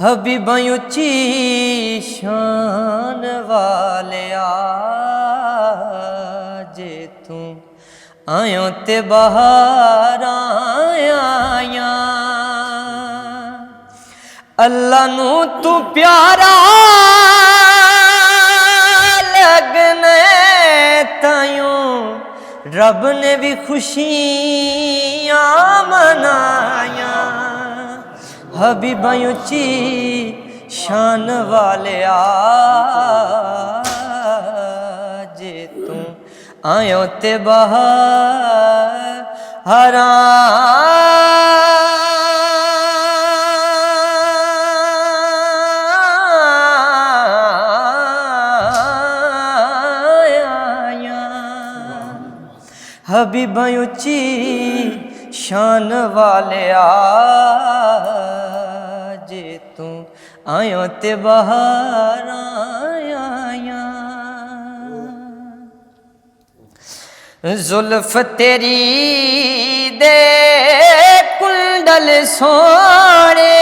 Habiba उच्ची शान वालिया जे तू आयो ते बाहर आया अल्लाह नू तू प्यारा लगने तायों रब ने भी खुशियां मनाया। हबीबा उच्ची शान वालिया जे तू आयो ते बाहर आया। हबीबा उच्ची शान वालिया जे तू आयो ते बाहर आया। जुल्फ तेरी दे कुंडल सोने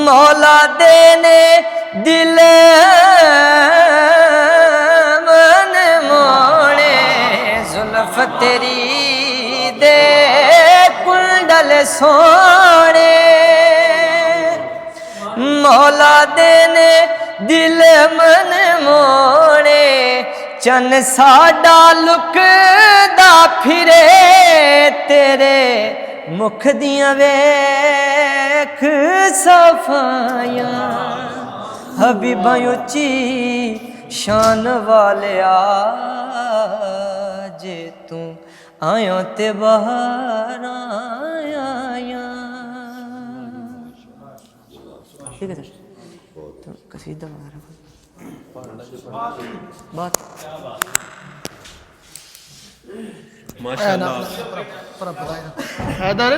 मौला देने दिल मन मोड़े। जुल्फ तेरी दे कुंडल सोने मौला देने दिल मन मोड़े। चन साडा लुकदा फिरे तेरे मुख दियां वेख सफायां। हबीबा उच्ची शान वालिया जे तू आयो ते बाहर आया। ठीक है सर, तो कसीदा वगैरह बात माशाअल्लाह। हैदर